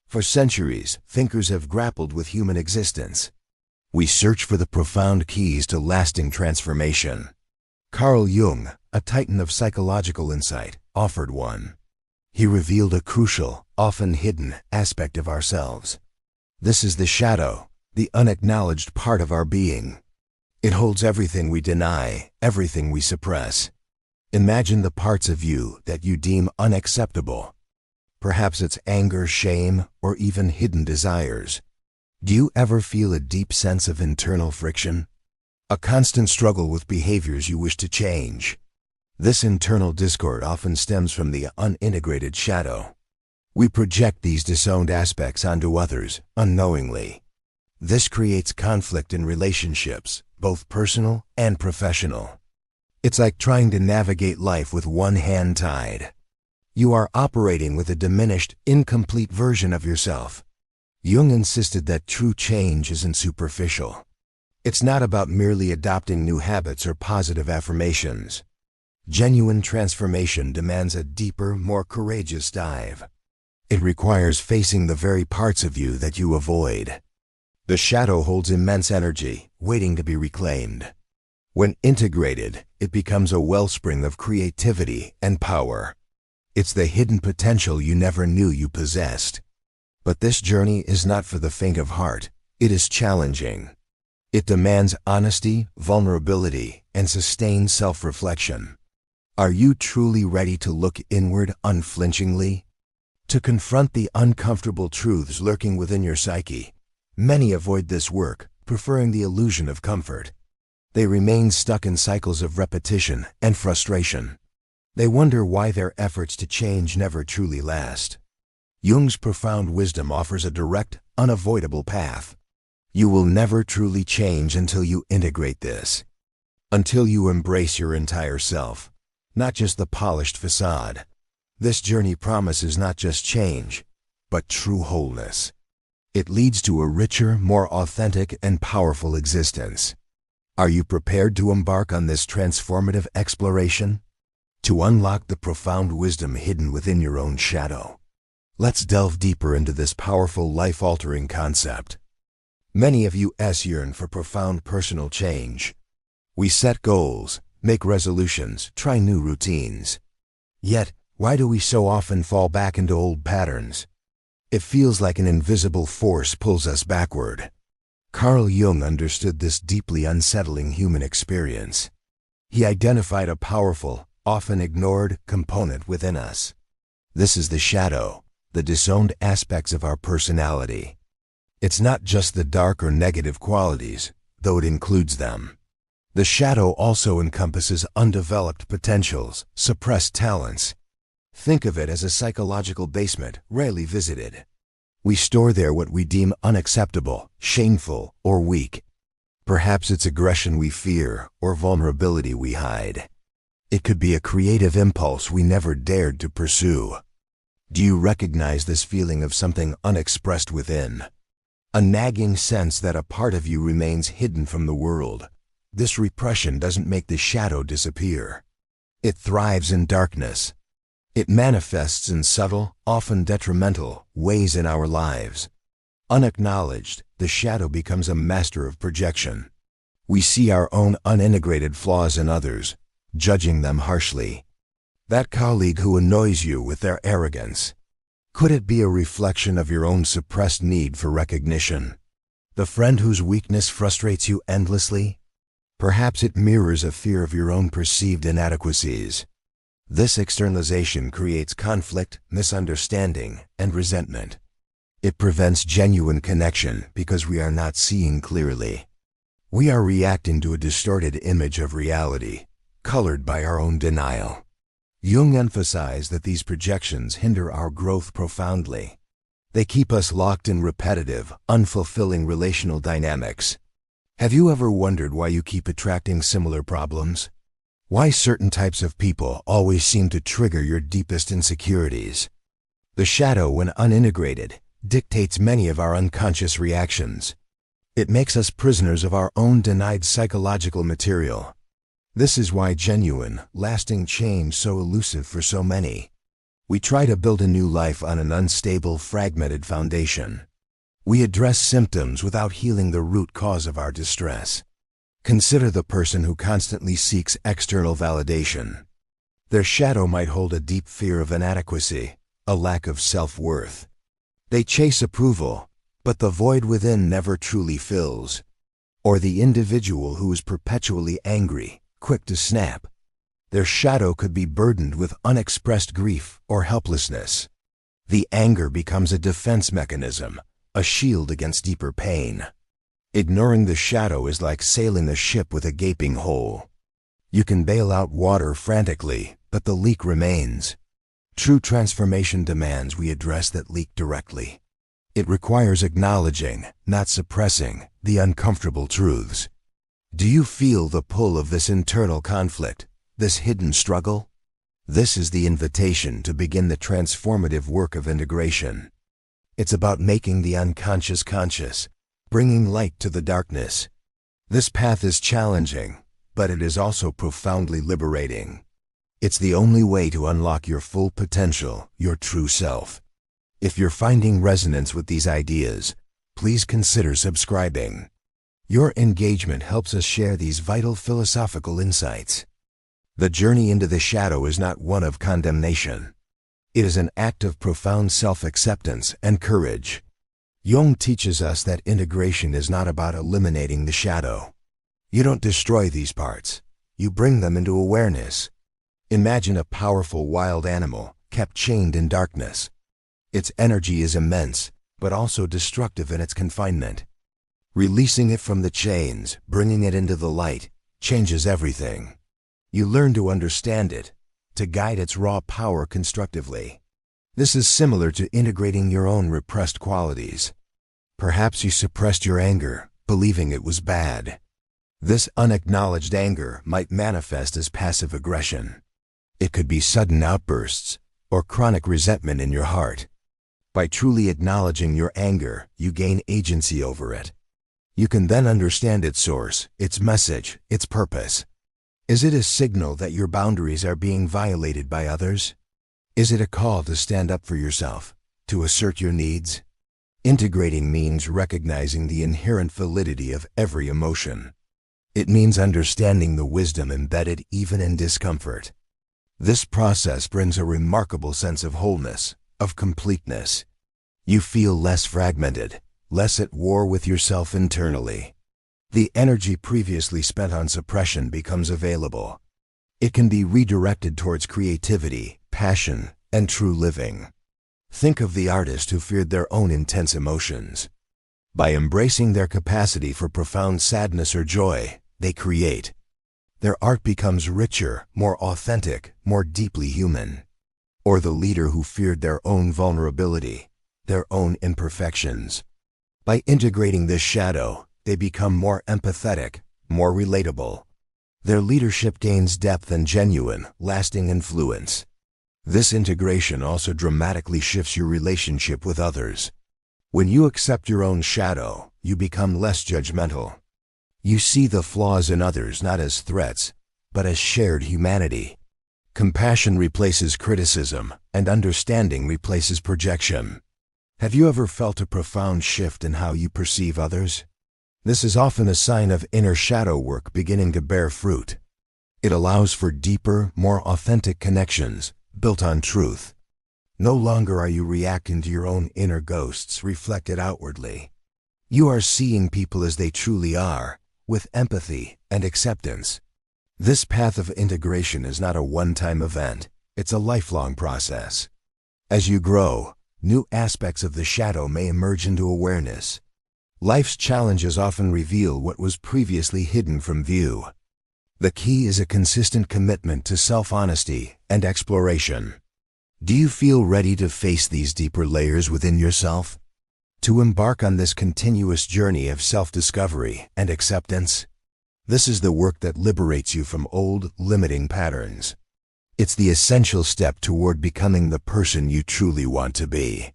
For centuries, thinkers have grappled with human existence. We search for the profound keys to lasting transformation. Carl Jung, a titan of psychological insight, offered one. He revealed a crucial, often hidden, aspect of ourselves. This is the shadow, the unacknowledged part of our being. It holds everything we deny, everything we suppress. Imagine the parts of you that you deem unacceptable. Perhaps it's anger, shame, or even hidden desires. Do you ever feel a deep sense of internal friction? A constant struggle with behaviors you wish to change. This internal discord often stems from the unintegrated shadow. We project these disowned aspects onto others, unknowingly. This creates conflict in relationships, both personal and professional. It's like trying to navigate life with one hand tied. You are operating with a diminished, incomplete version of yourself. Jung insisted that true change isn't superficial. It's not about merely adopting new habits or positive affirmations. Genuine transformation demands a deeper, more courageous dive. It requires facing the very parts of you that you avoid. The shadow holds immense energy, waiting to be reclaimed. When integrated, it becomes a wellspring of creativity and power. It's the hidden potential you never knew you possessed. But this journey is not for the faint of heart. It is challenging. It demands honesty, vulnerability, and sustained self-reflection. Are you truly ready to look inward unflinchingly? To confront the uncomfortable truths lurking within your psyche? Many avoid this work, preferring the illusion of comfort. They remain stuck in cycles of repetition and frustration. They wonder why their efforts to change never truly last. Jung's profound wisdom offers a direct, unavoidable path. You will never truly change until you integrate this. Until you embrace your entire self, not just the polished facade. This journey promises not just change, but true wholeness. It leads to a richer, more authentic, and powerful existence. Are you prepared to embark on this transformative exploration? To unlock the profound wisdom hidden within your own shadow? Let's delve deeper into this powerful, life-altering concept. Many of us yearn for profound personal change. We set goals, make resolutions, try new routines. Yet, why do we so often fall back into old patterns? It feels like an invisible force pulls us backward. Carl Jung understood this deeply unsettling human experience. He identified a powerful, often ignored component within us. This is the shadow, the disowned aspects of our personality. It's not just the dark or negative qualities, though it includes them. The shadow also encompasses undeveloped potentials, suppressed talents. Think of it as a psychological basement, rarely visited. We store there what we deem unacceptable, shameful, or weak. Perhaps it's aggression we fear, or vulnerability we hide. It could be a creative impulse we never dared to pursue. Do you recognize this feeling of something unexpressed within? A nagging sense that a part of you remains hidden from the world. This repression doesn't make the shadow disappear. It thrives in darkness. It manifests in subtle, often detrimental, ways in our lives. Unacknowledged, the shadow becomes a master of projection. We see our own unintegrated flaws in others, judging them harshly. That colleague who annoys you with their arrogance. Could it be a reflection of your own suppressed need for recognition? The friend whose weakness frustrates you endlessly? Perhaps it mirrors a fear of your own perceived inadequacies. This externalization creates conflict, misunderstanding, and resentment. It prevents genuine connection because we are not seeing clearly. We are reacting to a distorted image of reality, colored by our own denial. Jung emphasized that these projections hinder our growth profoundly. They keep us locked in repetitive, unfulfilling relational dynamics. Have you ever wondered why you keep attracting similar problems? Why certain types of people always seem to trigger your deepest insecurities? The shadow, when unintegrated, dictates many of our unconscious reactions. It makes us prisoners of our own denied psychological material. This is why genuine, lasting change is so elusive for so many. We try to build a new life on an unstable, fragmented foundation. We address symptoms without healing the root cause of our distress. Consider the person who constantly seeks external validation. Their shadow might hold a deep fear of inadequacy, a lack of self-worth. They chase approval, but the void within never truly fills. Or the individual who is perpetually angry, quick to snap. Their shadow could be burdened with unexpressed grief or helplessness. The anger becomes a defense mechanism, a shield against deeper pain. Ignoring the shadow is like sailing a ship with a gaping hole. You can bail out water frantically, but the leak remains. True transformation demands we address that leak directly. It requires acknowledging, not suppressing, the uncomfortable truths. Do you feel the pull of this internal conflict, this hidden struggle? This is the invitation to begin the transformative work of integration. It's about making the unconscious conscious, bringing light to the darkness. This path is challenging, but it is also profoundly liberating. It's the only way to unlock your full potential, your true self. If you're finding resonance with these ideas, please consider subscribing. Your engagement helps us share these vital philosophical insights. The journey into the shadow is not one of condemnation. It is an act of profound self-acceptance and courage. Jung teaches us that integration is not about eliminating the shadow. You don't destroy these parts. You bring them into awareness. Imagine a powerful wild animal kept chained in darkness. Its energy is immense, but also destructive in its confinement. Releasing it from the chains, bringing it into the light, changes everything. You learn to understand it, to guide its raw power constructively. This is similar to integrating your own repressed qualities. Perhaps you suppressed your anger, believing it was bad. This unacknowledged anger might manifest as passive aggression. It could be sudden outbursts or chronic resentment in your heart. By truly acknowledging your anger, you gain agency over it. You can then understand its source, its message, its purpose. Is it a signal that your boundaries are being violated by others? Is it a call to stand up for yourself, to assert your needs? Integrating means recognizing the inherent validity of every emotion. It means understanding the wisdom embedded even in discomfort. This process brings a remarkable sense of wholeness, of completeness. You feel less fragmented, less at war with yourself internally. The energy previously spent on suppression becomes available. It can be redirected towards creativity, passion, and true living. Think of the artist who feared their own intense emotions. By embracing their capacity for profound sadness or joy, they create. Their art becomes richer, more authentic, more deeply human. Or the leader who feared their own vulnerability, their own imperfections. By integrating this shadow, they become more empathetic, more relatable. Their leadership gains depth and genuine, lasting influence. This integration also dramatically shifts your relationship with others. When you accept your own shadow, you become less judgmental. You see the flaws in others not as threats, but as shared humanity. Compassion replaces criticism, and understanding replaces projection. Have you ever felt a profound shift in how you perceive others? This is often a sign of inner shadow work beginning to bear fruit. It allows for deeper, more authentic connections, built on truth. No longer are you reacting to your own inner ghosts reflected outwardly. You are seeing people as they truly are, with empathy and acceptance. This path of integration is not a one-time event, it's a lifelong process. As you grow, new aspects of the shadow may emerge into awareness. Life's challenges often reveal what was previously hidden from view. The key is a consistent commitment to self-honesty and exploration. Do you feel ready to face these deeper layers within yourself? To embark on this continuous journey of self-discovery and acceptance? This is the work that liberates you from old, limiting patterns. It's the essential step toward becoming the person you truly want to be.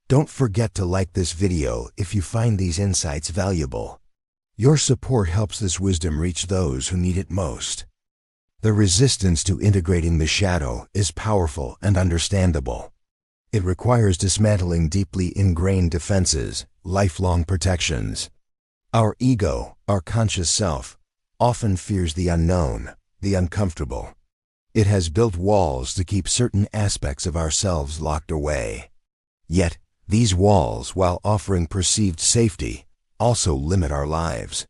Don't forget to like this video if you find these insights valuable. Your support helps this wisdom reach those who need it most. The resistance to integrating the shadow is powerful and understandable. It requires dismantling deeply ingrained defenses, lifelong protections. Our ego, our conscious self, often fears the unknown, the uncomfortable. It has built walls to keep certain aspects of ourselves locked away. Yet, these walls, while offering perceived safety, also limit our lives.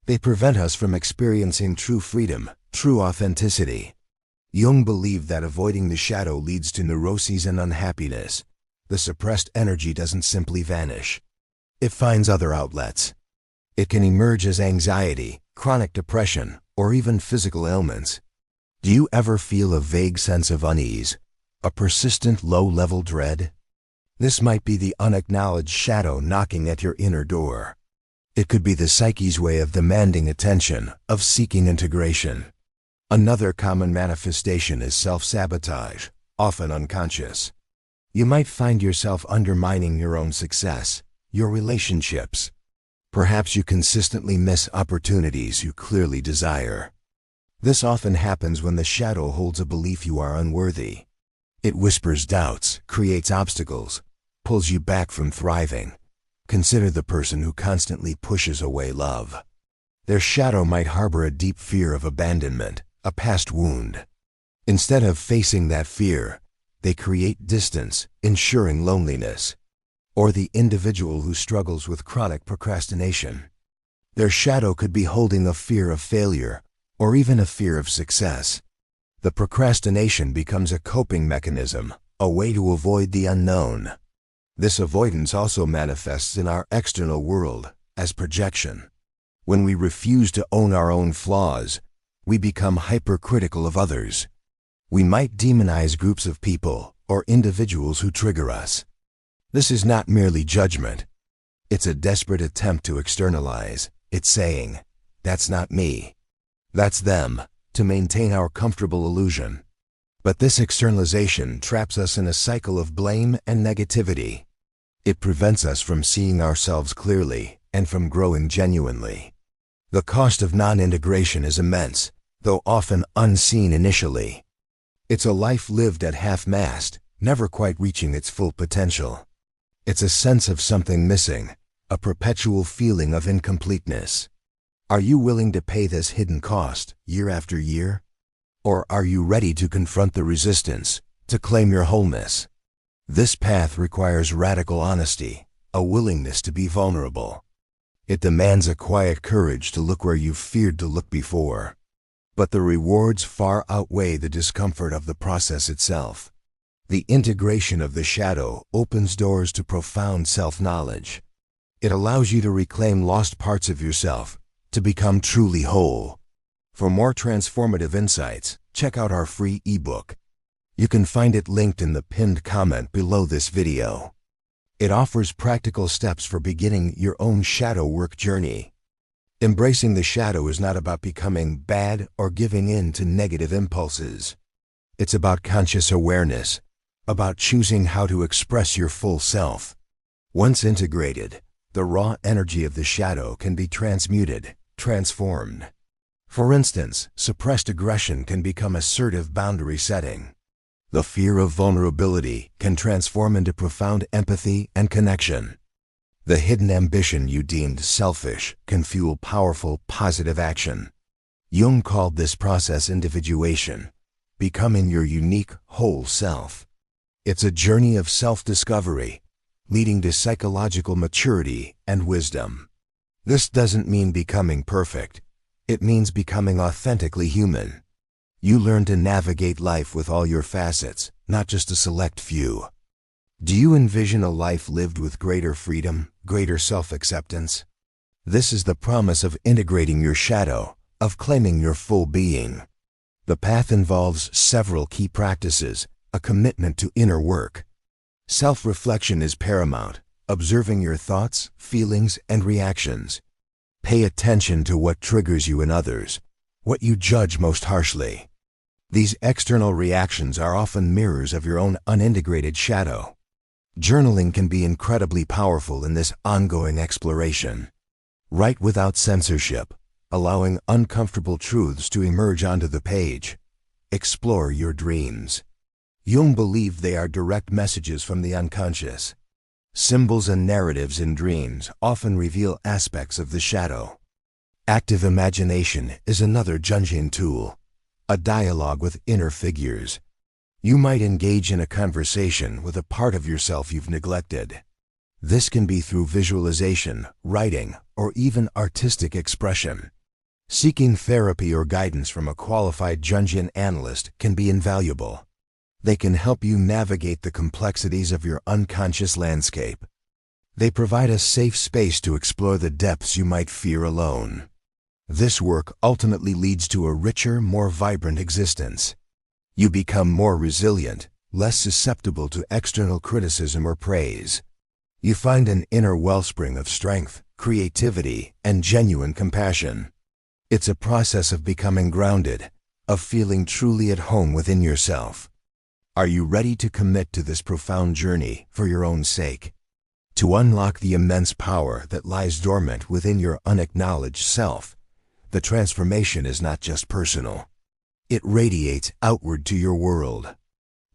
They prevent us from experiencing true freedom, true authenticity. Jung believed that avoiding the shadow leads to neuroses and unhappiness. The suppressed energy doesn't simply vanish. It finds other outlets. It can emerge as anxiety, chronic depression, or even physical ailments. Do you ever feel a vague sense of unease, a persistent low-level dread? This might be the unacknowledged shadow knocking at your inner door. It could be the psyche's way of demanding attention, of seeking integration. Another common manifestation is self-sabotage, often unconscious. You might find yourself undermining your own success, your relationships. Perhaps you consistently miss opportunities you clearly desire. This often happens when the shadow holds a belief you are unworthy. It whispers doubts, creates obstacles, pulls you back from thriving. Consider the person who constantly pushes away love. Their shadow might harbor a deep fear of abandonment, a past wound. Instead of facing that fear, they create distance, ensuring loneliness. Or the individual who struggles with chronic procrastination. Their shadow could be holding a fear of failure, or even a fear of success. The procrastination becomes a coping mechanism, a way to avoid the unknown. This avoidance also manifests in our external world as projection. When we refuse to own our own flaws, we become hypercritical of others. We might demonize groups of people or individuals who trigger us. This is not merely judgment. It's a desperate attempt to externalize. It's saying, "That's not me. That's them," to maintain our comfortable illusion. But this externalization traps us in a cycle of blame and negativity. It prevents us from seeing ourselves clearly and from growing genuinely. The cost of non-integration is immense, though often unseen initially. It's a life lived at half-mast, never quite reaching its full potential. It's a sense of something missing, a perpetual feeling of incompleteness. Are you willing to pay this hidden cost year after year? Or are you ready to confront the resistance, to claim your wholeness? This path requires radical honesty, a willingness to be vulnerable. It demands a quiet courage to look where you've feared to look before. But the rewards far outweigh the discomfort of the process itself. The integration of the shadow opens doors to profound self-knowledge. It allows you to reclaim lost parts of yourself, to become truly whole. For more transformative insights, check out our free ebook. You can find it linked in the pinned comment below this video. It offers practical steps for beginning your own shadow work journey. Embracing the shadow is not about becoming bad or giving in to negative impulses. It's about conscious awareness, about choosing how to express your full self. Once integrated, the raw energy of the shadow can be transmuted, transformed. For instance, suppressed aggression can become assertive boundary setting. The fear of vulnerability can transform into profound empathy and connection. The hidden ambition you deemed selfish can fuel powerful, positive action. Jung called this process individuation, becoming your unique, whole self. It's a journey of self-discovery, leading to psychological maturity and wisdom. This doesn't mean becoming perfect. It means becoming authentically human. You learn to navigate life with all your facets, not just a select few. Do you envision a life lived with greater freedom, greater self-acceptance? This is the promise of integrating your shadow, of claiming your full being. The path involves several key practices, a commitment to inner work. Self-reflection is paramount, observing your thoughts, feelings, and reactions. Pay attention to what triggers you in others, what you judge most harshly. These external reactions are often mirrors of your own unintegrated shadow. Journaling can be incredibly powerful in this ongoing exploration. Write without censorship, allowing uncomfortable truths to emerge onto the page. Explore your dreams. Jung believed they are direct messages from the unconscious. Symbols and narratives in dreams often reveal aspects of the shadow. Active imagination is another Jungian tool, a dialogue with inner figures. You might engage in a conversation with a part of yourself you've neglected. This can be through visualization, writing, or even artistic expression. Seeking therapy or guidance from a qualified Jungian analyst can be invaluable. They can help you navigate the complexities of your unconscious landscape. They provide a safe space to explore the depths you might fear alone. This work ultimately leads to a richer, more vibrant existence. You become more resilient, less susceptible to external criticism or praise. You find an inner wellspring of strength, creativity, and genuine compassion. It's a process of becoming grounded, of feeling truly at home within yourself. Are you ready to commit to this profound journey for your own sake? To unlock the immense power that lies dormant within your unacknowledged self, the transformation is not just personal. It radiates outward to your world.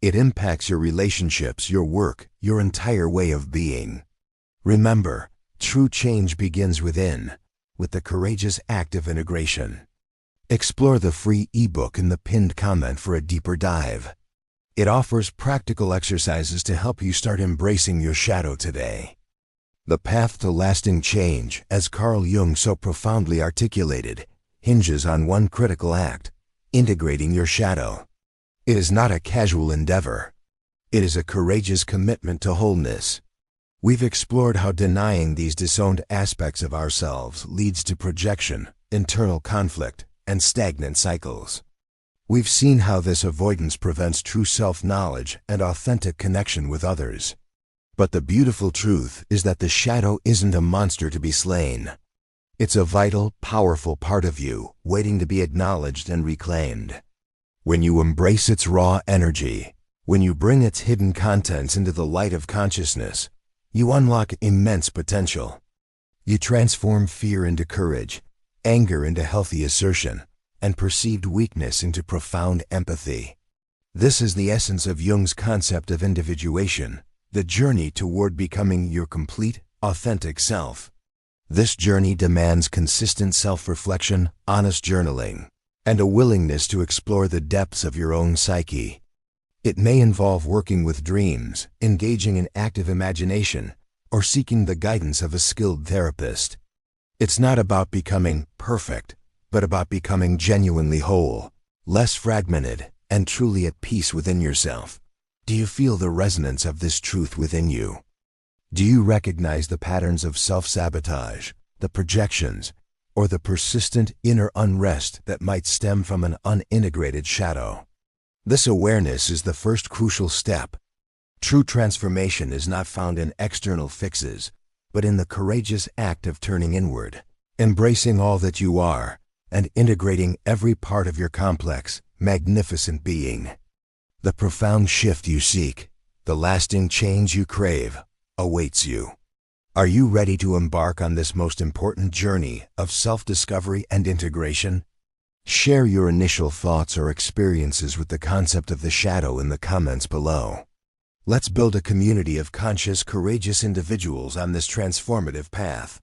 It impacts your relationships, your work, your entire way of being. Remember, true change begins within, with the courageous act of integration. Explore the free ebook in the pinned comment for a deeper dive. It offers practical exercises to help you start embracing your shadow today. The path to lasting change, as Carl Jung so profoundly articulated, hinges on one critical act: integrating your shadow. It is not a casual endeavor. It is a courageous commitment to wholeness. We've explored how denying these disowned aspects of ourselves leads to projection, internal conflict, and stagnant cycles. We've seen how this avoidance prevents true self-knowledge and authentic connection with others. But the beautiful truth is that the shadow isn't a monster to be slain. It's a vital, powerful part of you, waiting to be acknowledged and reclaimed. When you embrace its raw energy, when you bring its hidden contents into the light of consciousness, you unlock immense potential. You transform fear into courage, anger into healthy assertion, and perceived weakness into profound empathy. This is the essence of Jung's concept of individuation, the journey toward becoming your complete, authentic self. This journey demands consistent self-reflection, honest journaling, and a willingness to explore the depths of your own psyche. It may involve working with dreams, engaging in active imagination, or seeking the guidance of a skilled therapist. It's not about becoming perfect, but about becoming genuinely whole, less fragmented, and truly at peace within yourself. Do you feel the resonance of this truth within you? Do you recognize the patterns of self-sabotage, the projections, or the persistent inner unrest that might stem from an unintegrated shadow? This awareness is the first crucial step. True transformation is not found in external fixes, but in the courageous act of turning inward, embracing all that you are, and integrating every part of your complex, magnificent being. The profound shift you seek, the lasting change you crave, awaits you. Are you ready to embark on this most important journey of self-discovery and integration? Share your initial thoughts or experiences with the concept of the shadow in the comments below. Let's build a community of conscious, courageous individuals on this transformative path.